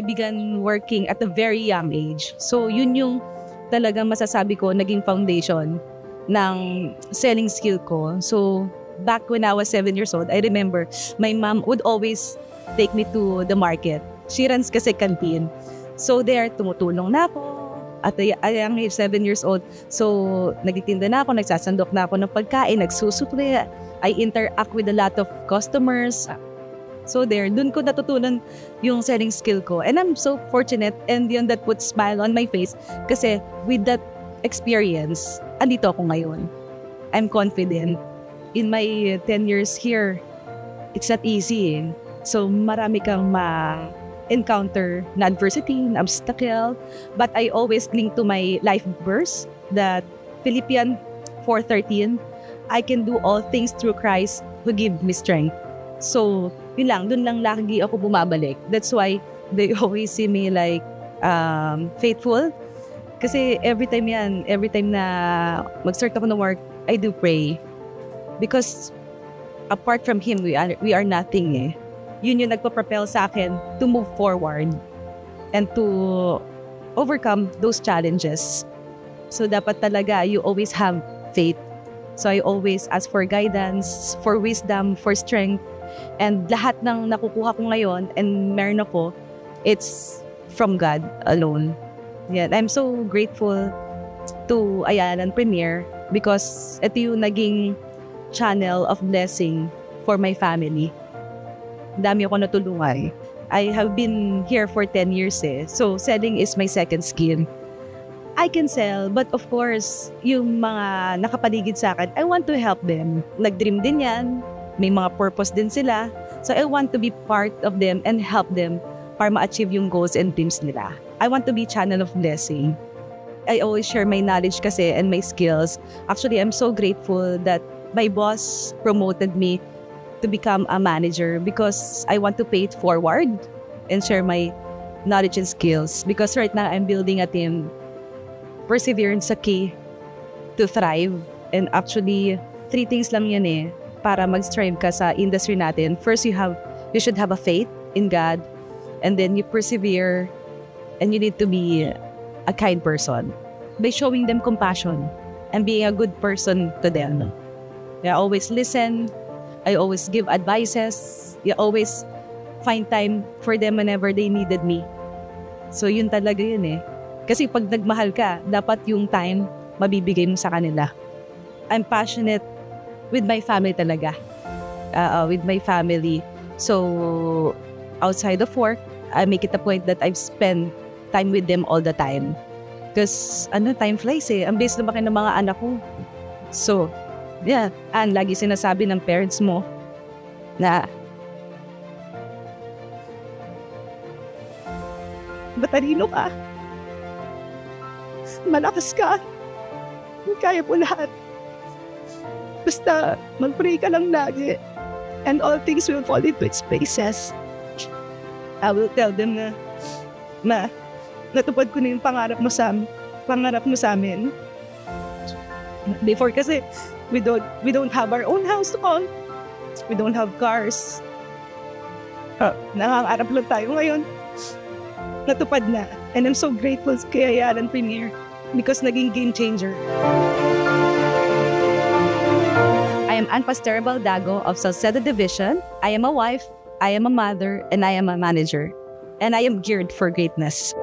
I began working at a very young age. So yun yung talagang masasabi ko naging foundation ng selling skill ko. So back when I was 7 years old, I remember my mom would always take me to the market. She runs kasi canteen. So there, tumutulong na ako. At a young age, 7 years old. So nagtitinda na ako, nagsasandok na ako ng pagkain, nagsusukli. I interact with a lot of customers. So there, dun ko natutunan yung selling skill ko. And I'm so fortunate and yun that puts smile on my face. Kasi with that experience, andito ako ngayon. I'm confident. In my 10 years here, it's not easy. So marami kang ma-encounter na adversity, na obstacle. But I always cling to my life verse that Philippians 4:13, I can do all things through Christ who give me strength. So, yun lang, dun lang lagi ako bumabalik. That's why they always see me like faithful. Kasi every time na mag-start ako ng work, I do pray. Because apart from Him, we are nothing eh. Yun yung nagpa-propel sa akin to move forward and to overcome those challenges. So dapat talaga, you always have faith. So I always ask for guidance, for wisdom, for strength. And lahat ng nakukuha ko ngayon and meron ako, it's from God alone. Yeah, I'm so grateful to Ayalan Premier because ito yung naging channel of blessing for my family. Dami ako natulungan. I have been here for 10 years eh. So selling is my second skill. I can sell, but of course, yung mga nakapaligid sa akin, I want to help them. Nag-dream din yan. May mga purpose din sila. So I want to be part of them and help them para ma-achieve yung goals and dreams nila. I want to be channel of blessing. I always share my knowledge kasi and my skills. Actually, I'm so grateful that my boss promoted me to become a manager because I want to pay it forward and share my knowledge and skills. Because right now, I'm building a team. Perseverance sa key to thrive. And actually, 3 things lang yan eh para mag-strive ka sa industry natin. First, you should have a faith in God, and then you persevere, and you need to be a kind person by showing them compassion and being a good person to them. I always listen. I always give advices. I always find time for them whenever they needed me. So yun talaga yun eh. Kasi pag nagmahal ka, dapat yung time mabibigay mo sa kanila. I'm passionate with my family talaga. With my family. So, outside of work, I make it a point that I've spent time with them all the time. Because, time flies eh. Ang bilis lumaki ng mga anak ko. So, yeah. And lagi sinasabi ng parents mo na matalino ka. Malakas ka. Kaya mo lahat. Basta mag-pray ka lang lagi. And all things will fall into its places. I will tell them na natupad ko na yung pangarap mo sa amin. Before kasi, we don't have our own house to call. We don't have cars. Nangangarap lang tayo ngayon. Natupad na. And I'm so grateful kay Ayalan Premier because naging game changer. I am Ann Pastor Baldago of Salcedo Division. I am a wife, I am a mother, and I am a manager. And I am geared for greatness.